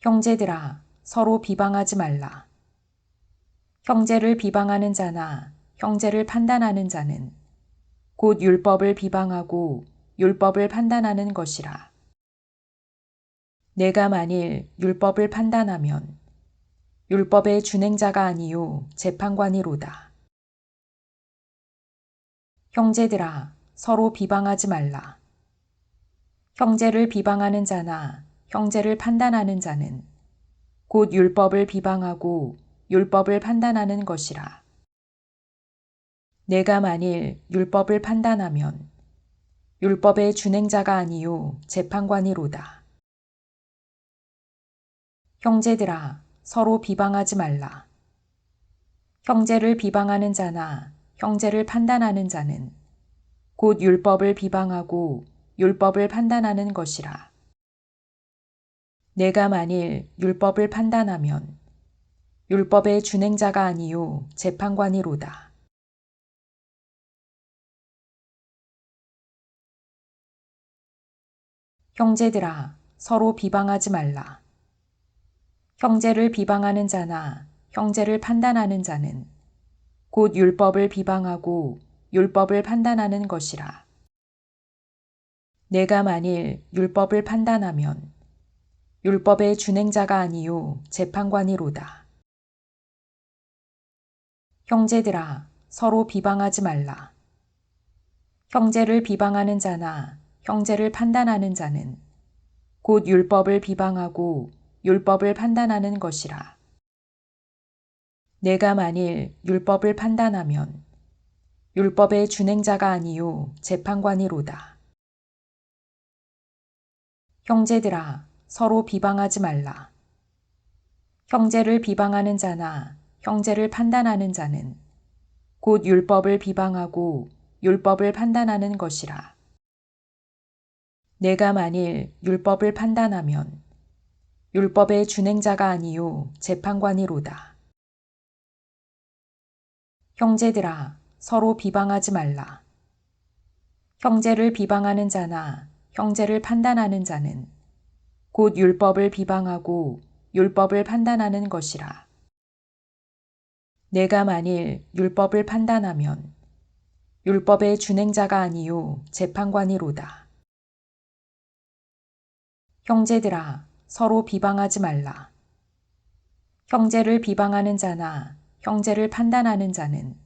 형제들아, 서로 비방하지 말라. 형제를 비방하는 자나 형제를 판단하는 자는 곧 율법을 비방하고 율법을 판단하는 것이라. 내가 만일 율법을 판단하면 율법의 준행자가 아니요 재판관이로다. 형제들아, 서로 비방하지 말라. 형제를 비방하는 자나 형제를 판단하는 자는 곧 율법을 비방하고 율법을 판단하는 것이라. 내가 만일 율법을 판단하면 율법의 준행자가 아니요 재판관이로다. 형제들아, 서로 비방하지 말라. 형제를 비방하는 자나 형제를 판단하는 자는 곧 율법을 비방하고 율법을 판단하는 것이라. 내가 만일 율법을 판단하면 율법의 준행자가 아니요 재판관이로다. 형제들아, 서로 비방하지 말라. 형제를 비방하는 자나 형제를 판단하는 자는 곧 율법을 비방하고 율법을 판단하는 것이라. 내가 만일 율법을 판단하면 율법의 준행자가 아니요 재판관이로다. 형제들아, 서로 비방하지 말라. 형제를 비방하는 자나 형제를 판단하는 자는 곧 율법을 비방하고 율법을 판단하는 것이라. 내가 만일 율법을 판단하면 율법의 준행자가 아니요 재판관이로다. 형제들아, 서로 비방하지 말라. 형제를 비방하는 자나 형제를 판단하는 자는 곧 율법을 비방하고 율법을 판단하는 것이라. 내가 만일 율법을 판단하면 율법의 준행자가 아니요 재판관이로다. 형제들아, 서로 비방하지 말라. 형제를 비방하는 자나 형제를 판단하는 자는 곧 율법을 비방하고 율법을 판단하는 것이라. 내가 만일 율법을 판단하면 율법의 준행자가 아니요 재판관이로다. 형제들아, 서로 비방하지 말라. 형제를 비방하는 자나 형제를 판단하는 자는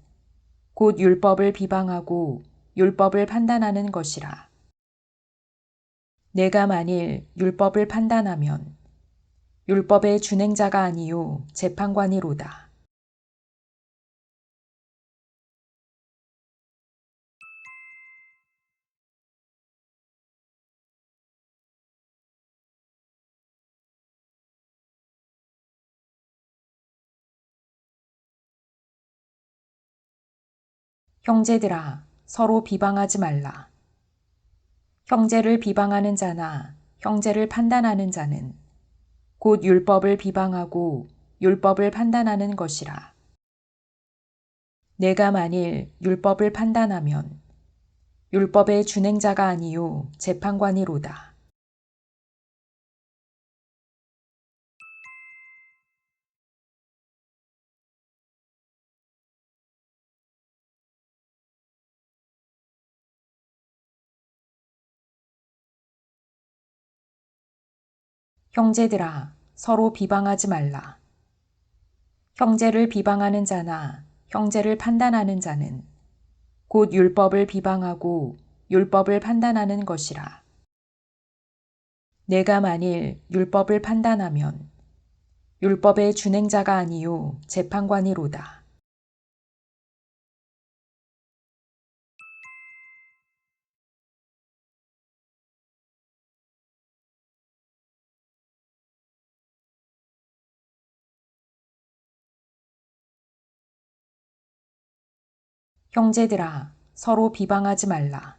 곧 율법을 비방하고 율법을 판단하는 것이라. 내가 만일 율법을 판단하면 율법의 준행자가 아니요 재판관이로다. 형제들아, 서로 비방하지 말라. 형제를 비방하는 자나 형제를 판단하는 자는 곧 율법을 비방하고 율법을 판단하는 것이라. 내가 만일 율법을 판단하면 율법의 준행자가 아니요 재판관이로다. 형제들아, 서로 비방하지 말라. 형제를 비방하는 자나 형제를 판단하는 자는 곧 율법을 비방하고 율법을 판단하는 것이라. 내가 만일 율법을 판단하면 율법의 준행자가 아니요 재판관이로다. 형제들아, 서로 비방하지 말라.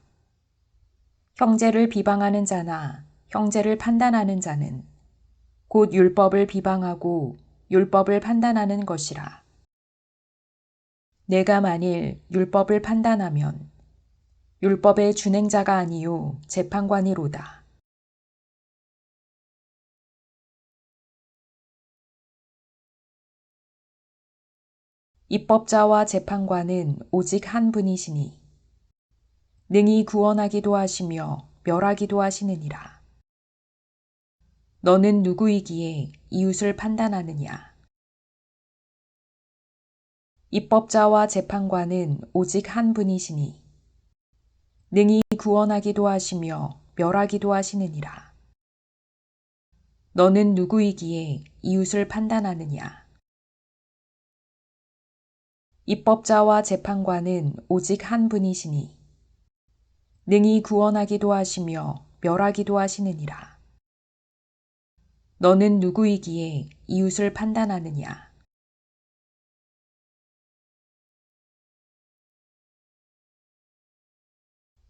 형제를 비방하는 자나 형제를 판단하는 자는 곧 율법을 비방하고 율법을 판단하는 것이라. 내가 만일 율법을 판단하면 율법의 준행자가 아니요 재판관이로다. 입법자와 재판관은 오직 한 분이시니 능히 구원하기도 하시며 멸하기도 하시느니라. 너는 누구이기에 이웃을 판단하느냐? 입법자와 재판관은 오직 한 분이시니 능히 구원하기도 하시며 멸하기도 하시느니라. 너는 누구이기에 이웃을 판단하느냐? 입법자와 재판관은 오직 한 분이시니 능히 구원하기도 하시며 멸하기도 하시느니라. 너는 누구이기에 이웃을 판단하느냐?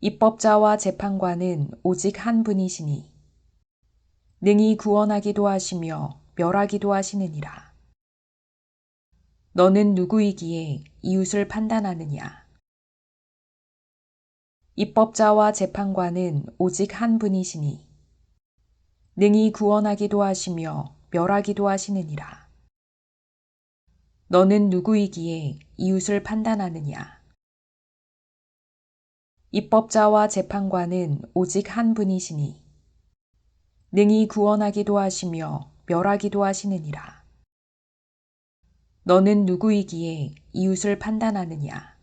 입법자와 재판관은 오직 한 분이시니 능히 구원하기도 하시며 멸하기도 하시느니라. 너는 누구이기에 이웃을 판단하느냐? 입법자와 재판관은 오직 한 분이시니 능히 구원하기도 하시며 멸하기도 하시느니라. 너는 누구이기에 이웃을 판단하느냐? 입법자와 재판관은 오직 한 분이시니 능히 구원하기도 하시며 멸하기도 하시느니라. 너는 누구이기에 이웃을 판단하느냐?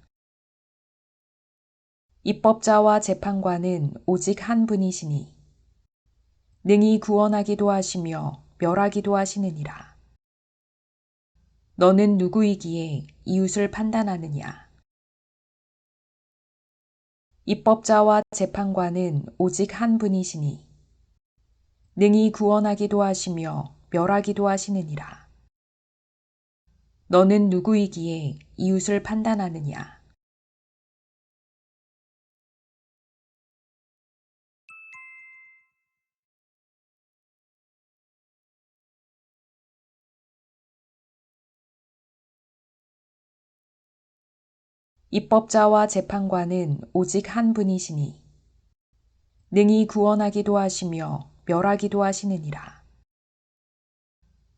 입법자와 재판관은 오직 한 분이시니 능히 구원하기도 하시며 멸하기도 하시느니라. 너는 누구이기에 이웃을 판단하느냐? 입법자와 재판관은 오직 한 분이시니 능히 구원하기도 하시며 멸하기도 하시느니라. 너는 누구이기에 이웃을 판단하느냐? 입법자와 재판관은 오직 한 분이시니 능히 구원하기도 하시며 멸하기도 하시느니라.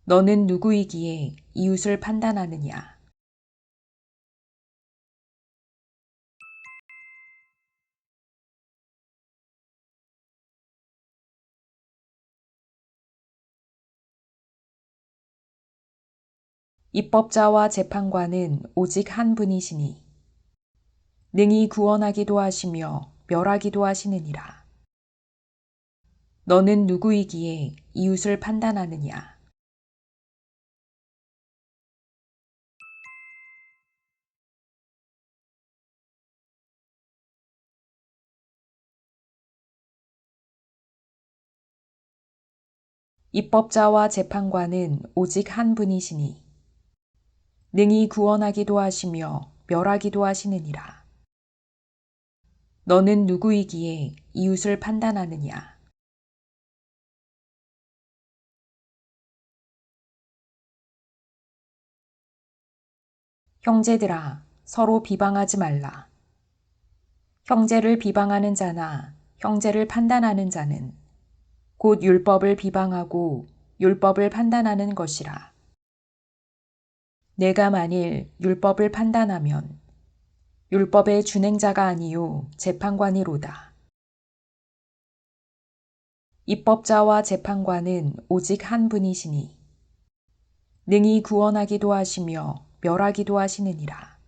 너는 누구이기에 이웃을 판단하느냐? 입법자와 재판관은 오직 한 분이시니 능히 구원하기도 하시며 멸하기도 하시느니라. 너는 누구이기에 이웃을 판단하느냐? 입법자와 재판관은 오직 한 분이시니 능히 구원하기도 하시며 멸하기도 하시느니라. 너는 누구이기에 이웃을 판단하느냐? 형제들아, 서로 비방하지 말라. 형제를 비방하는 자나 형제를 판단하는 자는 곧 율법을 비방하고 율법을 판단하는 것이라. 내가 만일 율법을 판단하면 율법의 준행자가 아니요 재판관이로다. 입법자와 재판관은 오직 한 분이시니 능히 구원하기도 하시며 멸하기도 하시느니라.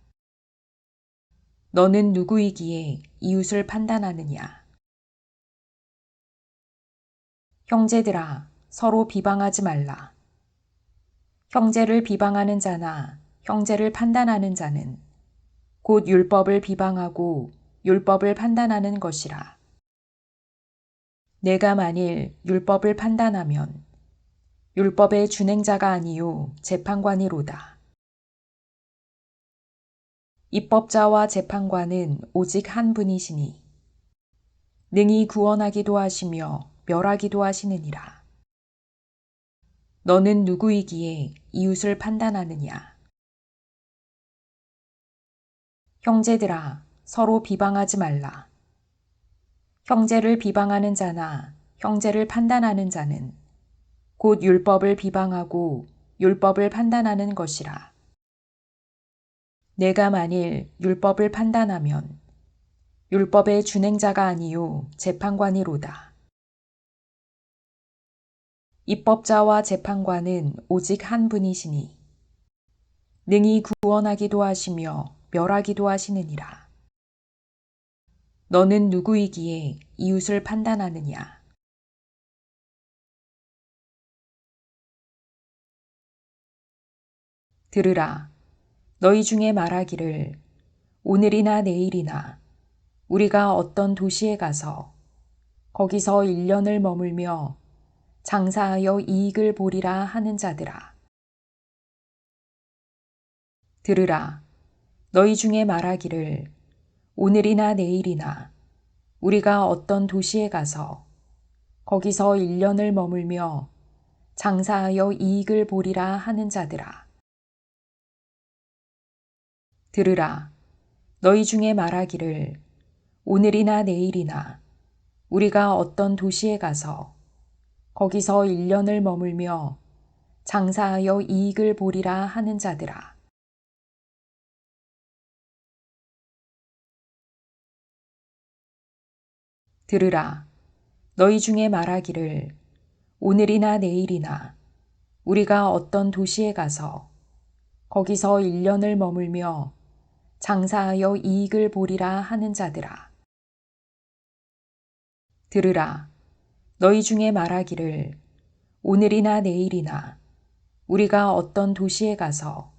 너는 누구이기에 이웃을 판단하느냐? 형제들아, 서로 비방하지 말라. 형제를 비방하는 자나 형제를 판단하는 자는 곧 율법을 비방하고 율법을 판단하는 것이라. 내가 만일 율법을 판단하면 율법의 준행자가 아니요 재판관이로다. 입법자와 재판관은 오직 한 분이시니 능히 구원하기도 하시며 멸하기도 하시느니라. 너는 누구이기에 이웃을 판단하느냐? 형제들아, 서로 비방하지 말라. 형제를 비방하는 자나 형제를 판단하는 자는 곧 율법을 비방하고 율법을 판단하는 것이라. 내가 만일 율법을 판단하면 율법의 준행자가 아니요 재판관이로다. 입법자와 재판관은 오직 한 분이시니 능히 구원하기도 하시며 멸하기도 하시느니라. 너는 누구이기에 이웃을 판단하느냐? 들으라. 너희 중에 말하기를 오늘이나 내일이나 우리가 어떤 도시에 가서 거기서 1년을 머물며 장사하여 이익을 보리라 하는 자들아. 들으라. 너희 중에 말하기를 오늘이나 내일이나 우리가 어떤 도시에 가서 거기서 1년을 머물며 장사하여 이익을 보리라 하는 자들아. 들으라. 너희 중에 말하기를 오늘이나 내일이나 우리가 어떤 도시에 가서 거기서 1년을 머물며 장사하여 이익을 보리라 하는 자들아. 들으라. 너희 중에 말하기를 오늘이나 내일이나 우리가 어떤 도시에 가서 거기서 1년을 머물며 장사하여 이익을 보리라 하는 자들아. 들으라. 너희 중에 말하기를 오늘이나 내일이나 우리가 어떤 도시에 가서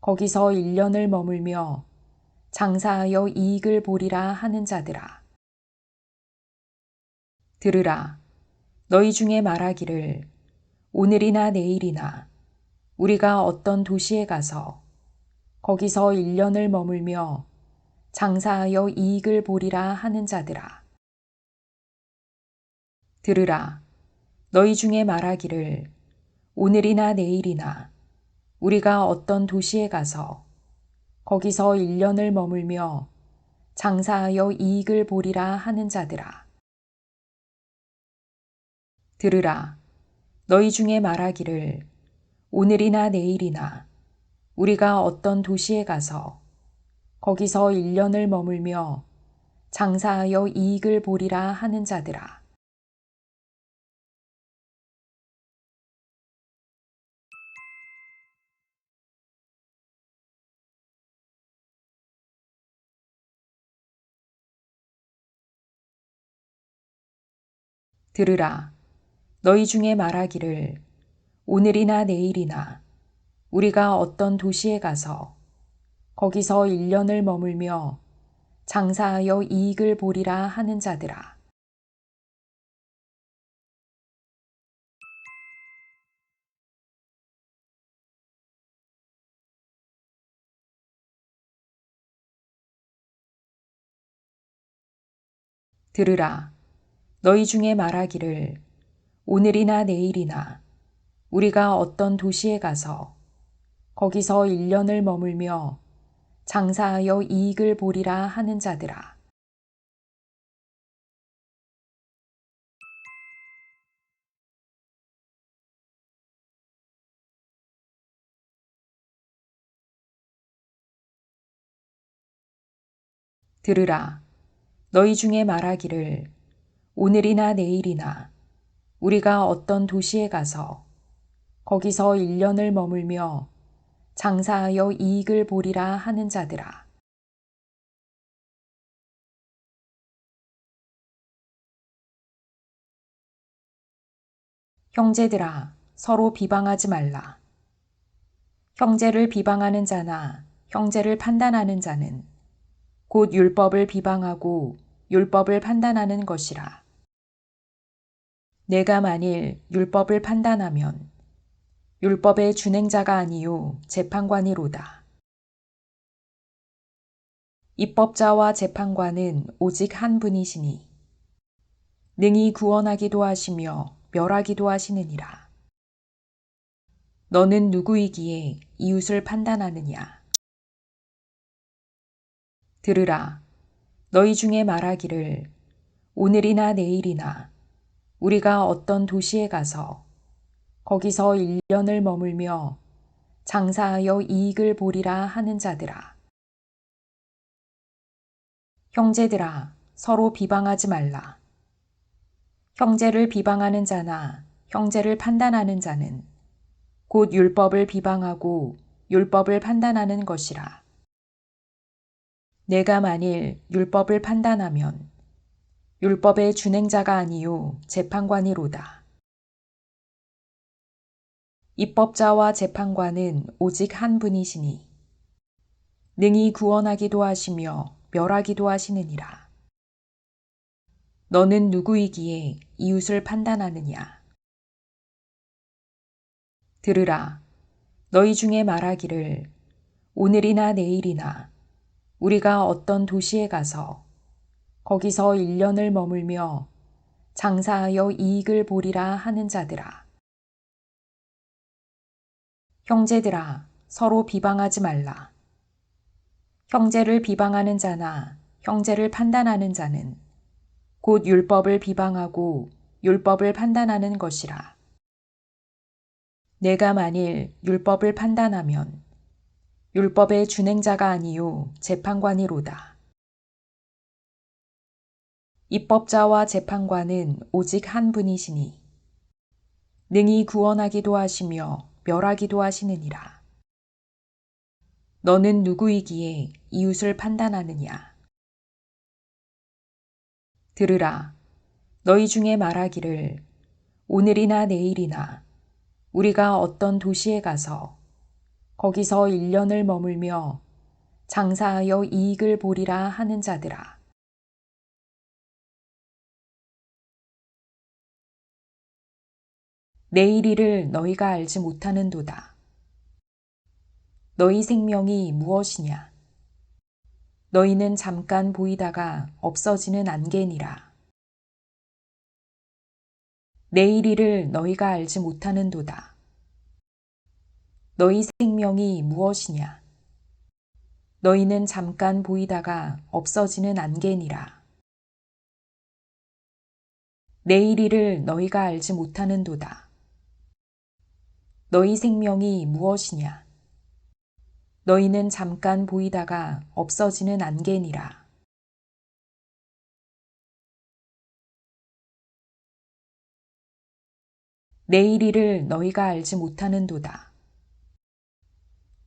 거기서 1년을 머물며 장사하여 이익을 보리라 하는 자들아. 들으라. 너희 중에 말하기를 오늘이나 내일이나 우리가 어떤 도시에 가서 거기서 1년을 머물며 장사하여 이익을 보리라 하는 자들아. 들으라. 너희 중에 말하기를 오늘이나 내일이나 우리가 어떤 도시에 가서 거기서 1년을 머물며 장사하여 이익을 보리라 하는 자들아. 들으라. 너희 중에 말하기를 오늘이나 내일이나 우리가 어떤 도시에 가서 거기서 1년을 머물며 장사하여 이익을 보리라 하는 자들아. 들으라. 너희 중에 말하기를 오늘이나 내일이나 우리가 어떤 도시에 가서 거기서 1년을 머물며 장사하여 이익을 보리라 하는 자들아. 들으라. 너희 중에 말하기를 오늘이나 내일이나 우리가 어떤 도시에 가서 거기서 1년을 머물며 장사하여 이익을 보리라 하는 자들아. 들으라. 너희 중에 말하기를 오늘이나 내일이나 우리가 어떤 도시에 가서 거기서 1년을 머물며 장사하여 이익을 보리라 하는 자들아. 형제들아, 서로 비방하지 말라. 형제를 비방하는 자나 형제를 판단하는 자는 곧 율법을 비방하고 율법을 판단하는 것이라. 내가 만일 율법을 판단하면 율법의 준행자가 아니요 재판관이로다. 입법자와 재판관은 오직 한 분이시니 능히 구원하기도 하시며 멸하기도 하시느니라. 너는 누구이기에 이웃을 판단하느냐? 들으라. 너희 중에 말하기를 오늘이나 내일이나 우리가 어떤 도시에 가서 거기서 1년을 머물며 장사하여 이익을 보리라 하는 자들아. 형제들아, 서로 비방하지 말라. 형제를 비방하는 자나 형제를 판단하는 자는 곧 율법을 비방하고 율법을 판단하는 것이라. 내가 만일 율법을 판단하면 율법의 준행자가 아니요 재판관이로다. 입법자와 재판관은 오직 한 분이시니 능히 구원하기도 하시며 멸하기도 하시느니라. 너는 누구이기에 이웃을 판단하느냐? 들으라. 너희 중에 말하기를 오늘이나 내일이나 우리가 어떤 도시에 가서 거기서 1년을 머물며 장사하여 이익을 보리라 하는 자들아. 형제들아, 서로 비방하지 말라. 형제를 비방하는 자나 형제를 판단하는 자는 곧 율법을 비방하고 율법을 판단하는 것이라. 내가 만일 율법을 판단하면 율법의 준행자가 아니요 재판관이로다. 입법자와 재판관은 오직 한 분이시니 능히 구원하기도 하시며 멸하기도 하시느니라. 너는 누구이기에 이웃을 판단하느냐? 들으라. 너희 중에 말하기를 오늘이나 내일이나 우리가 어떤 도시에 가서 거기서 1년을 머물며 장사하여 이익을 보리라 하는 자들아. 내일 일을 너희가 알지 못하는도다. 너희 생명이 무엇이냐? 너희는 잠깐 보이다가 없어지는 안개니라. 내일 일을 너희가 알지 못하는도다. 너희 생명이 무엇이냐? 너희는 잠깐 보이다가 없어지는 안개니라. 내일 일을 너희가 알지 못하는도다. 너희 생명이 무엇이냐? 너희는 잠깐 보이다가 없어지는 안개니라. 내일 일을 너희가 알지 못하는도다.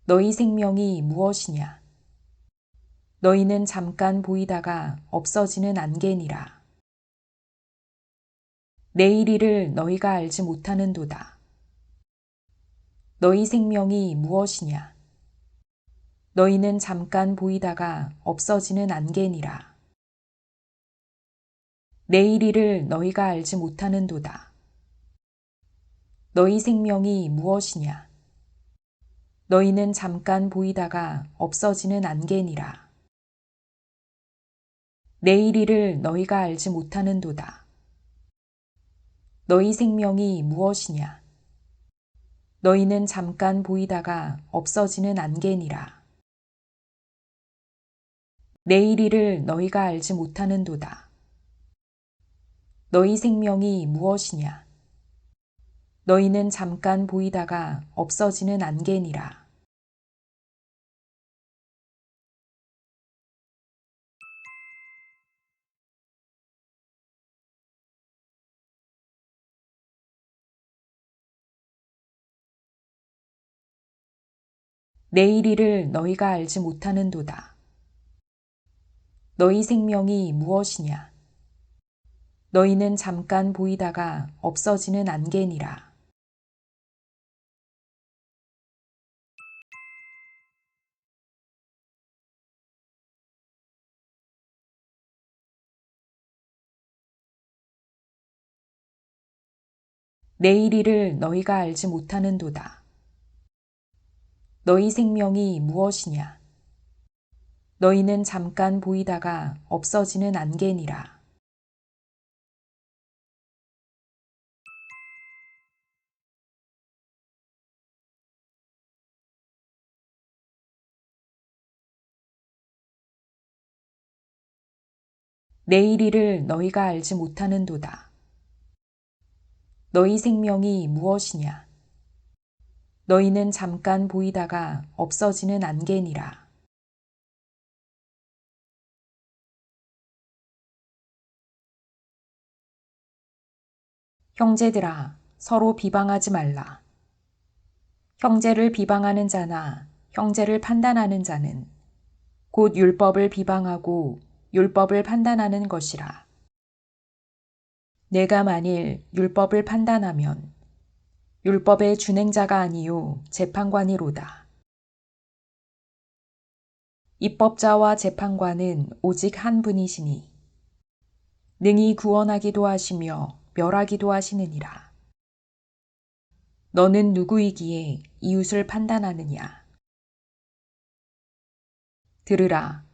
너희 생명이 무엇이냐? 너희는 잠깐 보이다가 없어지는 안개니라. 내일 일을 너희가 알지 못하는도다. 너희 생명이 무엇이냐? 너희는 잠깐 보이다가 없어지는 안개니라. 내일 일을 너희가 알지 못하는도다. 너희 생명이 무엇이냐? 너희는 잠깐 보이다가 없어지는 안개니라. 내일 일을 너희가 알지 못하는도다. 너희 생명이 무엇이냐? 너희는 잠깐 보이다가 없어지는 안개니라. 내일 일을 너희가 알지 못하는도다. 너희 생명이 무엇이냐? 너희는 잠깐 보이다가 없어지는 안개니라. 내일 일을 너희가 알지 못하는도다. 너희 생명이 무엇이냐? 너희는 잠깐 보이다가 없어지는 안개니라. 내일 일을 너희가 알지 못하는도다. 너희 생명이 무엇이냐? 너희는 잠깐 보이다가 없어지는 안개니라. 내일 일을 너희가 알지 못하는도다. 너희 생명이 무엇이냐? 너희는 잠깐 보이다가 없어지는 안개니라. 형제들아, 서로 비방하지 말라. 형제를 비방하는 자나 형제를 판단하는 자는 곧 율법을 비방하고 율법을 판단하는 것이라. 내가 만일 율법을 판단하면 율법의 준행자가 아니요 재판관이로다. 입법자와 재판관은 오직 한 분이시니 능히 구원하기도 하시며 멸하기도 하시느니라. 너는 누구이기에 이웃을 판단하느냐? 들으라.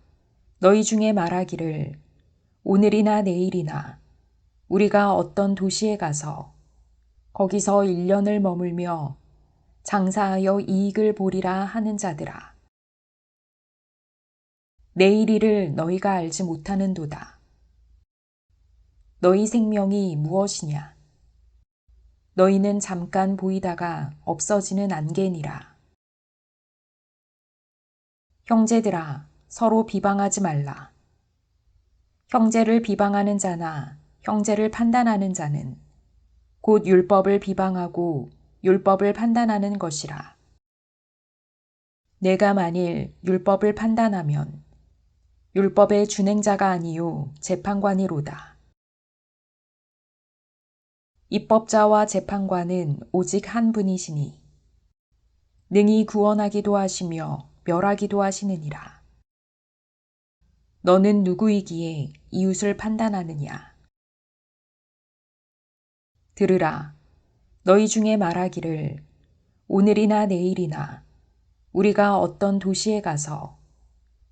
너희 중에 말하기를 오늘이나 내일이나 우리가 어떤 도시에 가서 거기서 1년을 머물며 장사하여 이익을 보리라 하는 자들아. 내일 일을 너희가 알지 못하는도다. 너희 생명이 무엇이냐? 너희는 잠깐 보이다가 없어지는 안개니라. 형제들아, 서로 비방하지 말라. 형제를 비방하는 자나 형제를 판단하는 자는 곧 율법을 비방하고 율법을 판단하는 것이라. 내가 만일 율법을 판단하면 율법의 준행자가 아니요 재판관이로다. 입법자와 재판관은 오직 한 분이시니 능히 구원하기도 하시며 멸하기도 하시느니라. 너는 누구이기에 이웃을 판단하느냐? 들으라. 너희 중에 말하기를 오늘이나 내일이나 우리가 어떤 도시에 가서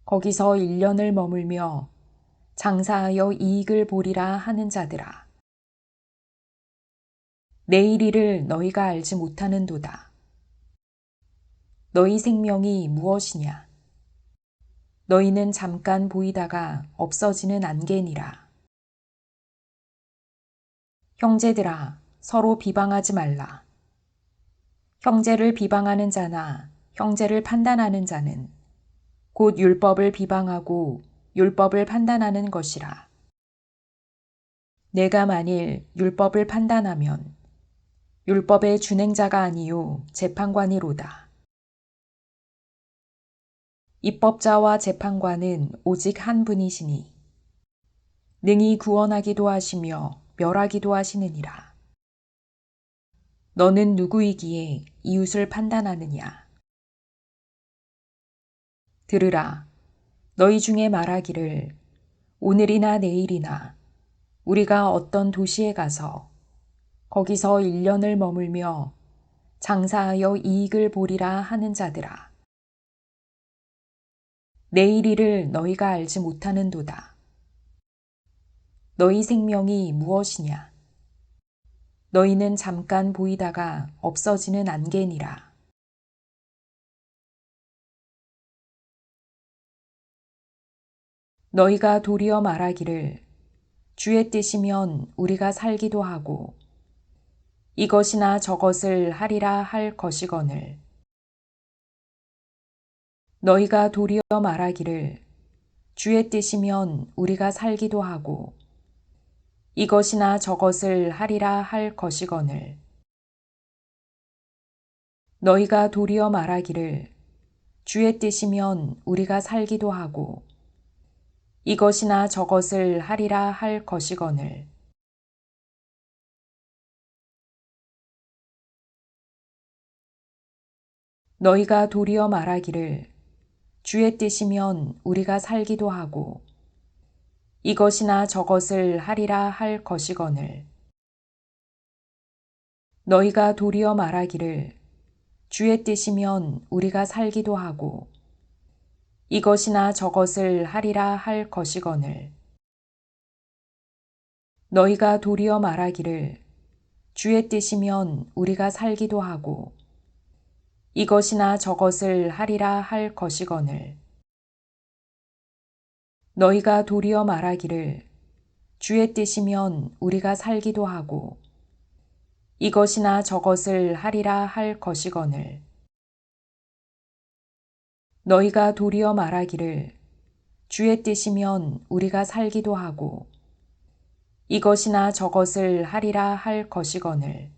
거기서 1년을 머물며 장사하여 이익을 보리라 하는 자들아. 내일 일을 너희가 알지 못하는도다. 너희 생명이 무엇이냐? 너희는 잠깐 보이다가 없어지는 안개니라. 형제들아, 서로 비방하지 말라. 형제를 비방하는 자나 형제를 판단하는 자는 곧 율법을 비방하고 율법을 판단하는 것이라. 내가 만일 율법을 판단하면 율법의 준행자가 아니요 재판관이로다. 입법자와 재판관은 오직 한 분이시니 능히 구원하기도 하시며 멸하기도 하시느니라. 너는 누구이기에 이웃을 판단하느냐? 들으라. 너희 중에 말하기를 오늘이나 내일이나 우리가 어떤 도시에 가서 거기서 1년을 머물며 장사하여 이익을 보리라 하는 자들아. 내일 일을 너희가 알지 못하는도다. 너희 생명이 무엇이냐? 너희는 잠깐 보이다가 없어지는 안개니라. 너희가 도리어 말하기를 주의 뜻이면 우리가 살기도 하고 이것이나 저것을 하리라 할 것이거늘. 너희가 도리어 말하기를 주의 뜻이면 우리가 살기도 하고 이것이나 저것을 하리라 할 것이거늘. 너희가 도리어 말하기를 주의 뜻이면 우리가 살기도 하고 이것이나 저것을 하리라 할 것이거늘. 너희가 도리어 말하기를 주의 뜻이면 우리가 살기도 하고 이것이나 저것을 하리라 할 것이거늘. 너희가 도리어 말하기를 주의 뜻이면 우리가 살기도 하고 이것이나 저것을 하리라 할 것이거늘. 너희가 도리어 말하기를 주의 뜻이면 우리가 살기도 하고 이것이나 저것을 하리라 할 것이거늘. 너희가 도리어 말하기를 주의 뜻이면 우리가 살기도 하고 이것이나 저것을 하리라 할 것이거늘. 너희가 도리어 말하기를 주의 뜻이면 우리가 살기도 하고 이것이나 저것을 하리라 할 것이거늘.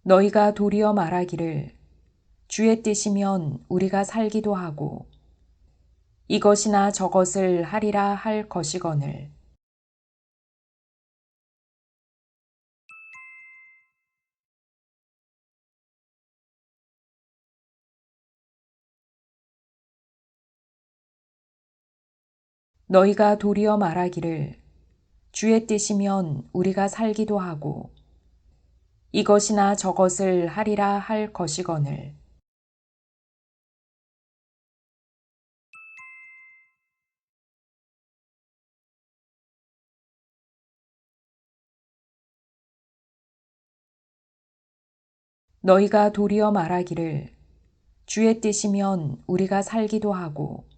너희가 도리어 말하기를 주의 뜻이면 우리가 살기도 하고 이것이나 저것을 하리라 할 것이거늘. 너희가 도리어 말하기를 주의 뜻이면 우리가 살기도 하고 이것이나 저것을 하리라 할 것이거늘. 너희가 도리어 말하기를 주의 뜻이면 우리가 살기도 하고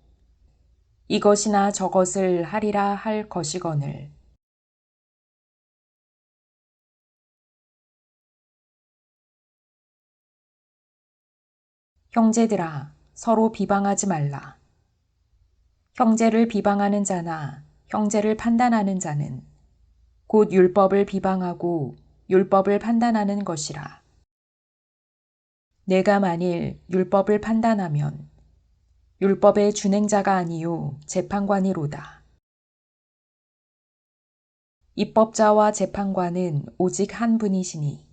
이것이나 저것을 하리라 할 것이거늘. 형제들아, 서로 비방하지 말라. 형제를 비방하는 자나 형제를 판단하는 자는 곧 율법을 비방하고 율법을 판단하는 것이라. 내가 만일 율법을 판단하면 율법의 준행자가 아니요 재판관이로다. 입법자와 재판관은 오직 한 분이시니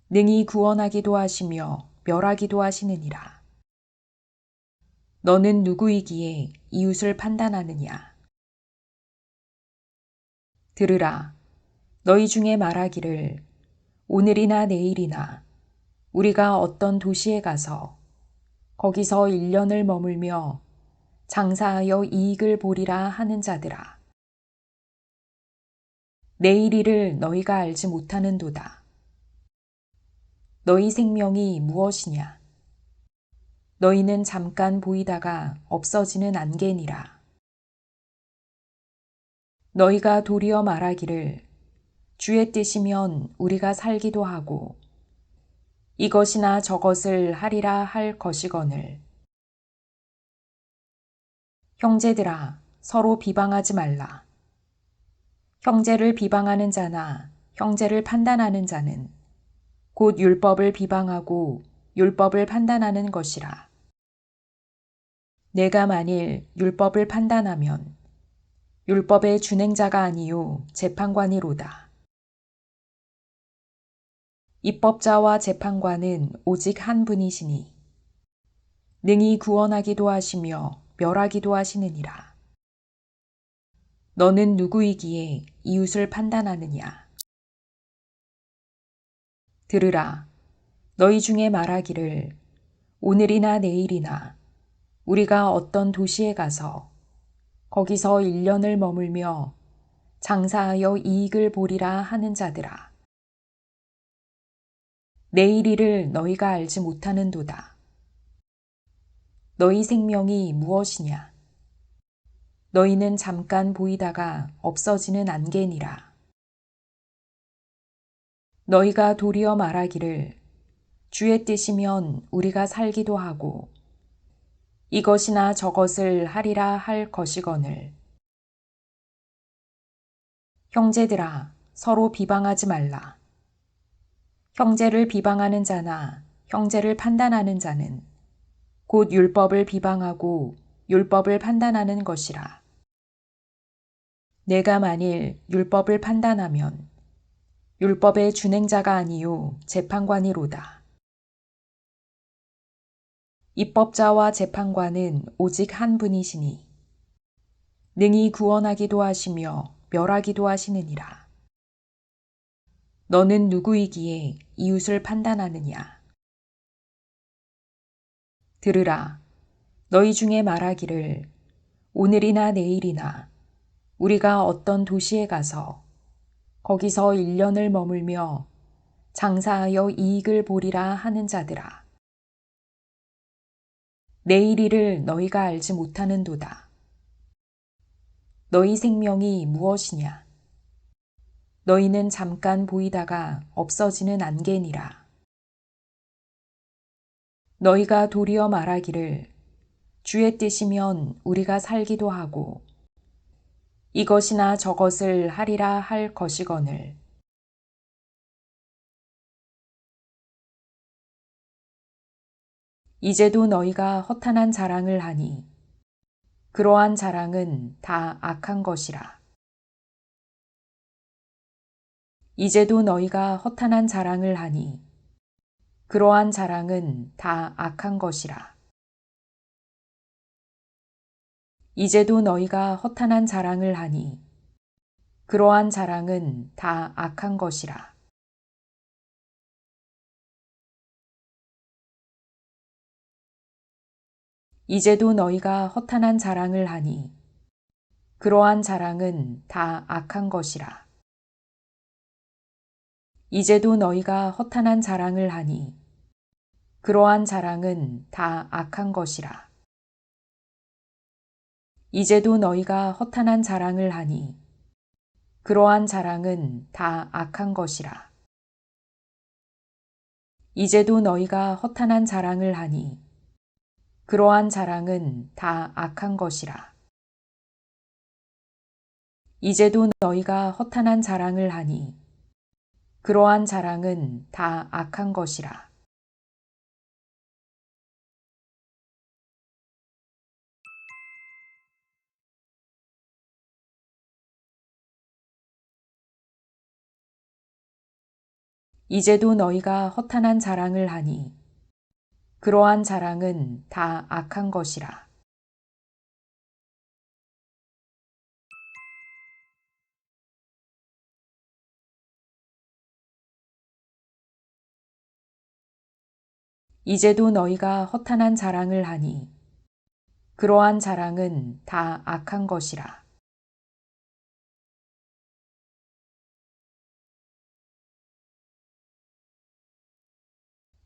능히 구원하기도 하시며 멸하기도 하시느니라. 너는 누구이기에 이웃을 판단하느냐? 들으라. 너희 중에 말하기를 오늘이나 내일이나 우리가 어떤 도시에 가서 거기서 1년을 머물며 장사하여 이익을 보리라 하는 자들아. 내일 일을 너희가 알지 못하는도다. 너희 생명이 무엇이냐? 너희는 잠깐 보이다가 없어지는 안개니라. 너희가 도리어 말하기를 주의 뜻이면 우리가 살기도 하고 이것이나 저것을 하리라 할 것이거늘. 형제들아, 서로 비방하지 말라. 형제를 비방하는 자나 형제를 판단하는 자는 곧 율법을 비방하고 율법을 판단하는 것이라. 내가 만일 율법을 판단하면 율법의 준행자가 아니요 재판관이로다. 입법자와 재판관은 오직 한 분이시니 능히 구원하기도 하시며 멸하기도 하시느니라. 너는 누구이기에 이웃을 판단하느냐? 들으라. 너희 중에 말하기를 오늘이나 내일이나 우리가 어떤 도시에 가서 거기서 1년을 머물며 장사하여 이익을 보리라 하는 자들아. 내일 일을 너희가 알지 못하는도다. 너희 생명이 무엇이냐? 너희는 잠깐 보이다가 없어지는 안개니라. 너희가 도리어 말하기를 주의 뜻이면 우리가 살기도 하고 이것이나 저것을 하리라 할 것이거늘. 형제들아, 서로 비방하지 말라. 형제를 비방하는 자나 형제를 판단하는 자는 곧 율법을 비방하고 율법을 판단하는 것이라. 내가 만일 율법을 판단하면 율법의 준행자가 아니요 재판관이로다. 입법자와 재판관은 오직 한 분이시니 능히 구원하기도 하시며 멸하기도 하시느니라. 너는 누구이기에 이웃을 판단하느냐? 들으라. 너희 중에 말하기를 오늘이나 내일이나 우리가 어떤 도시에 가서 거기서 1년을 머물며 장사하여 이익을 보리라 하는 자들아. 내일 일을 너희가 알지 못하는도다. 너희 생명이 무엇이냐? 너희는 잠깐 보이다가 없어지는 안개니라. 너희가 도리어 말하기를 주의 뜻이면 우리가 살기도 하고 이것이나 저것을 하리라 할 것이거늘. 이제도 너희가 허탄한 자랑을 하니 그러한 자랑은 다 악한 것이라. 이제도 너희가 허탄한 자랑을 하니 그러한 자랑은 다 악한 것이라. 이제도 너희가 허탄한 자랑을 하니 그러한 자랑은 다 악한 것이라. 이제도 너희가 허탄한 자랑을 하니 그러한 자랑은 다 악한 것이라. 이제도 너희가 허탄한 자랑을 하니 그러한 자랑은 다 악한 것이라. 이제도 너희가 허탄한 자랑을 하니 그러한 자랑은 다 악한 것이라. 이제도 너희가 허탄한 자랑을 하니 그러한 자랑은 다 악한 것이라. 이제도 너희가 허탄한 자랑을 하니 그러한 자랑은 다 악한 것이라. 이제도 너희가 허탄한 자랑을 하니 그러한 자랑은 다 악한 것이라. 이제도 너희가 허탄한 자랑을 하니 그러한 자랑은 다 악한 것이라.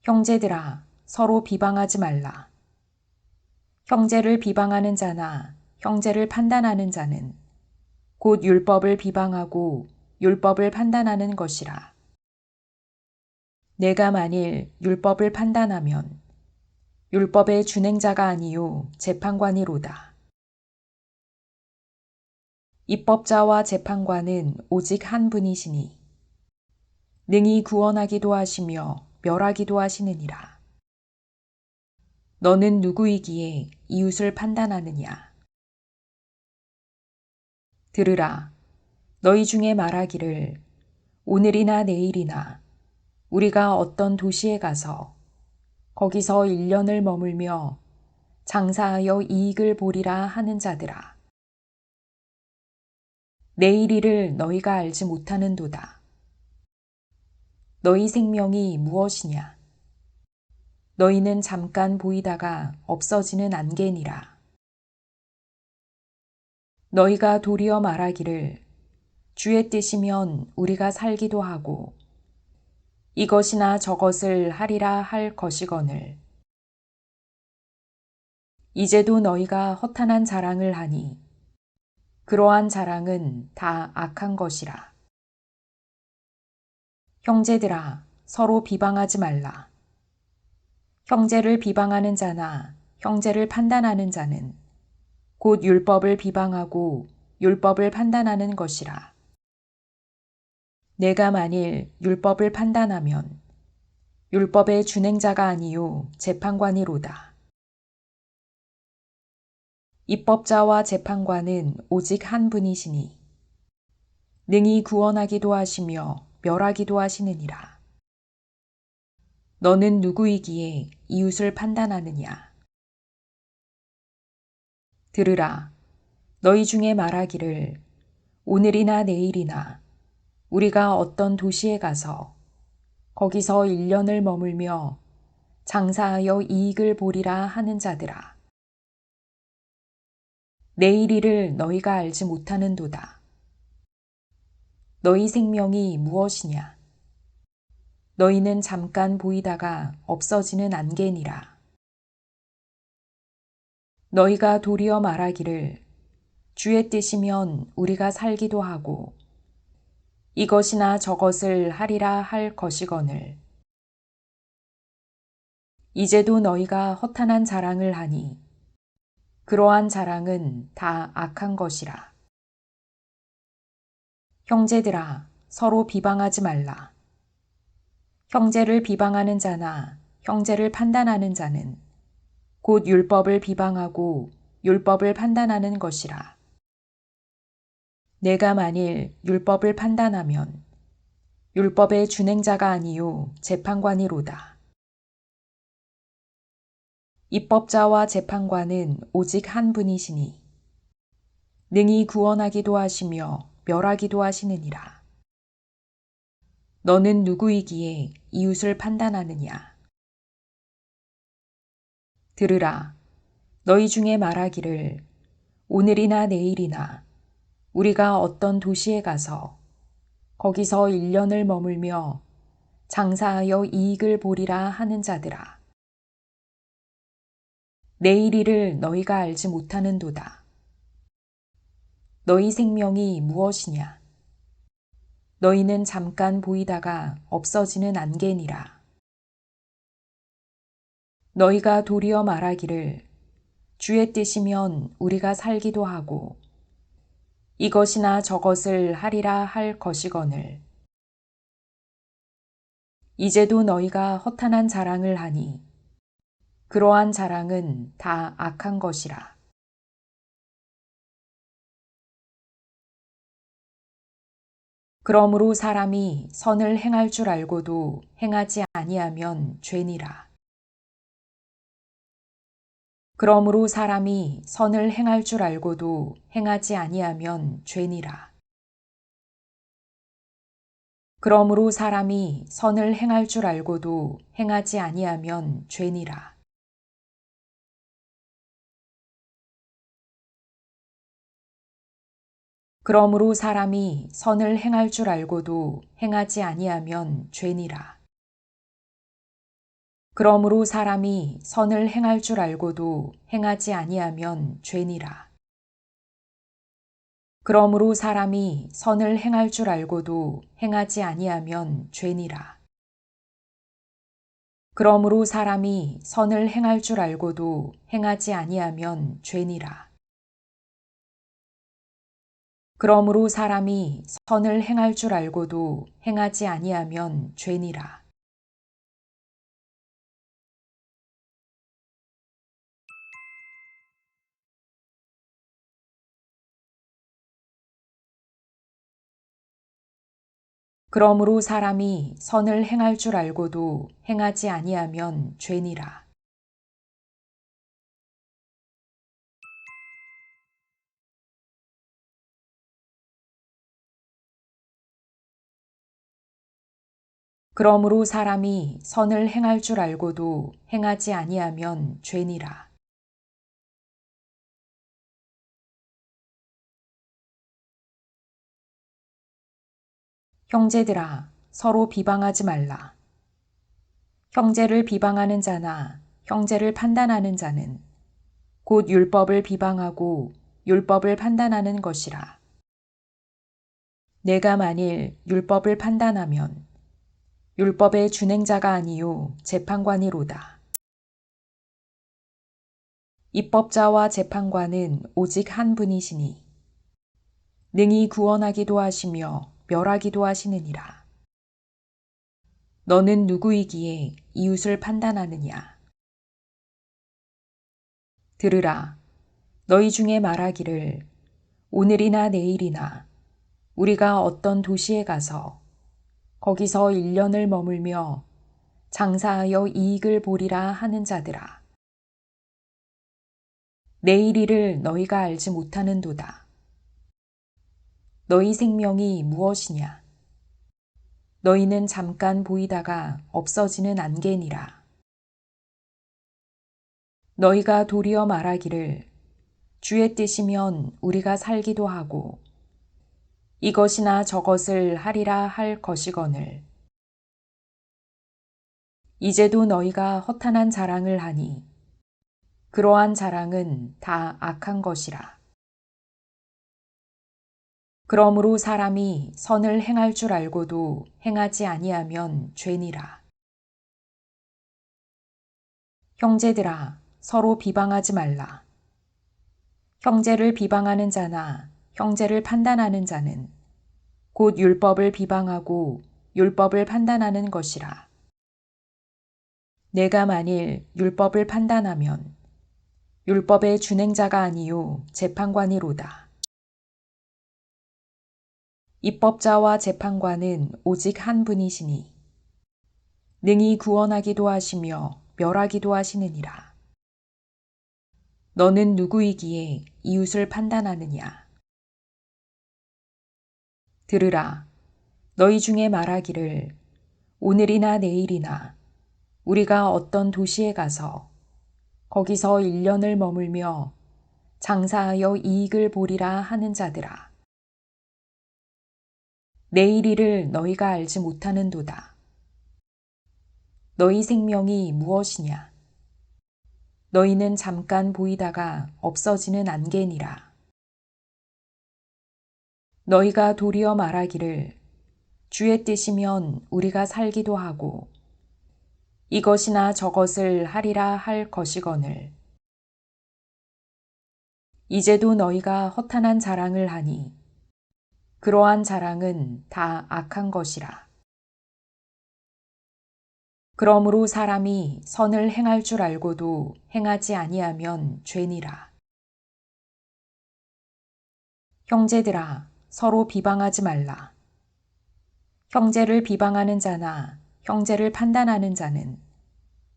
형제들아, 서로 비방하지 말라. 형제를 비방하는 자나 형제를 판단하는 자는 곧 율법을 비방하고 율법을 판단하는 것이라. 내가 만일 율법을 판단하면 율법의 준행자가 아니요 재판관이로다. 입법자와 재판관은 오직 한 분이시니 능히 구원하기도 하시며 멸하기도 하시느니라. 너는 누구이기에 이웃을 판단하느냐? 들으라. 너희 중에 말하기를 오늘이나 내일이나 우리가 어떤 도시에 가서 거기서 1년을 머물며 장사하여 이익을 보리라 하는 자들아. 내일 일을 너희가 알지 못하는도다. 너희 생명이 무엇이냐? 너희는 잠깐 보이다가 없어지는 안개니라. 너희가 도리어 말하기를 주의 뜻이면 우리가 살기도 하고 이것이나 저것을 하리라 할 것이거늘. 이제도 너희가 허탄한 자랑을 하니 그러한 자랑은 다 악한 것이라. 형제들아, 서로 비방하지 말라. 형제를 비방하는 자나 형제를 판단하는 자는 곧 율법을 비방하고 율법을 판단하는 것이라. 내가 만일 율법을 판단하면 율법의 준행자가 아니요 재판관이로다. 입법자와 재판관은 오직 한 분이시니 능히 구원하기도 하시며 멸하기도 하시느니라. 너는 누구이기에 이웃을 판단하느냐? 들으라. 너희 중에 말하기를 오늘이나 내일이나 우리가 어떤 도시에 가서 거기서 1년을 머물며 장사하여 이익을 보리라 하는 자들아. 내일 일을 너희가 알지 못하는도다. 너희 생명이 무엇이냐? 너희는 잠깐 보이다가 없어지는 안개니라. 너희가 도리어 말하기를 주의 뜻이면 우리가 살기도 하고 이것이나 저것을 하리라 할 것이거늘 이제도 너희가 허탄한 자랑을 하니 그러한 자랑은 다 악한 것이라. 형제들아, 서로 비방하지 말라. 형제를 비방하는 자나 형제를 판단하는 자는 곧 율법을 비방하고 율법을 판단하는 것이라. 내가 만일 율법을 판단하면 율법의 준행자가 아니요 재판관이로다. 입법자와 재판관은 오직 한 분이시니 능히 구원하기도 하시며 멸하기도 하시느니라. 너는 누구이기에 이웃을 판단하느냐? 들으라. 너희 중에 말하기를 오늘이나 내일이나 우리가 어떤 도시에 가서 거기서 1년을 머물며 장사하여 이익을 보리라 하는 자들아. 내일 일을 너희가 알지 못하는도다. 너희 생명이 무엇이냐? 너희는 잠깐 보이다가 없어지는 안개니라. 너희가 도리어 말하기를 주의 뜻이면 우리가 살기도 하고 이것이나 저것을 하리라 할 것이거늘 이제도 너희가 허탄한 자랑을 하니 그러한 자랑은 다 악한 것이라. 그러므로 사람이 선을 행할 줄 알고도 행하지 아니하면 죄니라. 그러므로 사람이 선을 행할 줄 알고도 행하지 아니하면 죄니라. 그러므로 사람이 선을 행할 줄 알고도 행하지 아니하면 죄니라. 그러므로 사람이 선을 행할 줄 알고도 행하지 아니하면 죄니라. 그러므로 사람이 선을 행할 줄 알고도 행하지 아니하면 죄니라. 그러므로 사람이 선을 행할 줄 알고도 행하지 아니하면 죄니라. 그러므로 사람이 선을 행할 줄 알고도 행하지 아니하면 죄니라. 그러므로 사람이 선을 행할 줄 알고도 행하지 아니하면 죄니라. 그러므로 사람이 선을 행할 줄 알고도 행하지 아니하면 죄니라. 그러므로 사람이 선을 행할 줄 알고도 행하지 아니하면 죄니라. 형제들아, 서로 비방하지 말라. 형제를 비방하는 자나 형제를 판단하는 자는 곧 율법을 비방하고 율법을 판단하는 것이라. 내가 만일 율법을 판단하면 율법의 준행자가 아니요 재판관이로다. 입법자와 재판관은 오직 한 분이시니 능히 구원하기도 하시며 멸하기도 하시느니라. 너는 누구이기에 이웃을 판단하느냐? 들으라. 너희 중에 말하기를 오늘이나 내일이나 우리가 어떤 도시에 가서 거기서 1년을 머물며 장사하여 이익을 보리라 하는 자들아. 내일 일을 너희가 알지 못하는도다. 너희 생명이 무엇이냐? 너희는 잠깐 보이다가 없어지는 안개니라. 너희가 도리어 말하기를 주의 뜻이면 우리가 살기도 하고 이것이나 저것을 하리라 할 것이거늘 이제도 너희가 허탄한 자랑을 하니 그러한 자랑은 다 악한 것이라. 그러므로 사람이 선을 행할 줄 알고도 행하지 아니하면 죄니라. 형제들아, 서로 비방하지 말라. 형제를 비방하는 자나 형제를 판단하는 자는 곧 율법을 비방하고 율법을 판단하는 것이라. 내가 만일 율법을 판단하면 율법의 준행자가 아니요 재판관이로다. 입법자와 재판관은 오직 한 분이시니 능히 구원하기도 하시며 멸하기도 하시느니라. 너는 누구이기에 이웃을 판단하느냐? 들으라. 너희 중에 말하기를 오늘이나 내일이나 우리가 어떤 도시에 가서 거기서 1년을 머물며 장사하여 이익을 보리라 하는 자들아. 내일 일을 너희가 알지 못하는도다. 너희 생명이 무엇이냐? 너희는 잠깐 보이다가 없어지는 안개니라. 너희가 도리어 말하기를 주의 뜻이면 우리가 살기도 하고 이것이나 저것을 하리라 할 것이거늘. 이제도 너희가 허탄한 자랑을 하니 그러한 자랑은 다 악한 것이라. 그러므로 사람이 선을 행할 줄 알고도 행하지 아니하면 죄니라. 형제들아, 서로 비방하지 말라. 형제를 비방하는 자나 형제를 판단하는 자는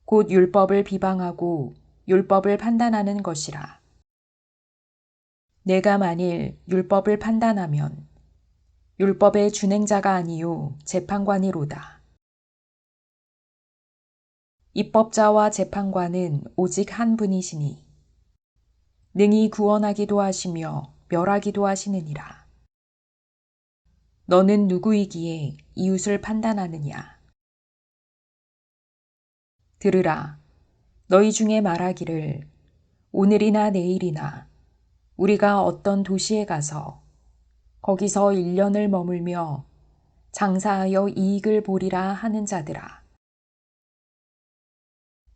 곧 율법을 비방하고 율법을 판단하는 것이라. 내가 만일 율법을 판단하면 율법의 준행자가 아니요 재판관이로다. 입법자와 재판관은 오직 한 분이시니 능히 구원하기도 하시며 멸하기도 하시느니라. 너는 누구이기에 이웃을 판단하느냐? 들으라. 너희 중에 말하기를 오늘이나 내일이나 우리가 어떤 도시에 가서 거기서 1년을 머물며 장사하여 이익을 보리라 하는 자들아.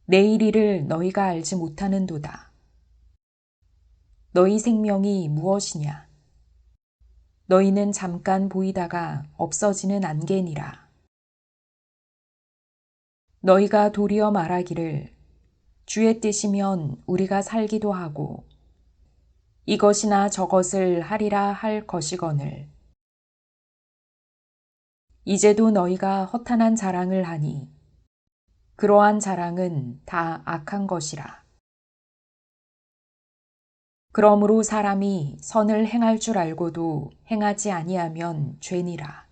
내일 일을 너희가 알지 못하는도다. 너희 생명이 무엇이냐? 너희는 잠깐 보이다가 없어지는 안개니라. 너희가 도리어 말하기를 주의 뜻이면 우리가 살기도 하고 이것이나 저것을 하리라 할 것이거늘. 이제도 너희가 허탄한 자랑을 하니 그러한 자랑은 다 악한 것이라. 그러므로 사람이 선을 행할 줄 알고도 행하지 아니하면 죄니라.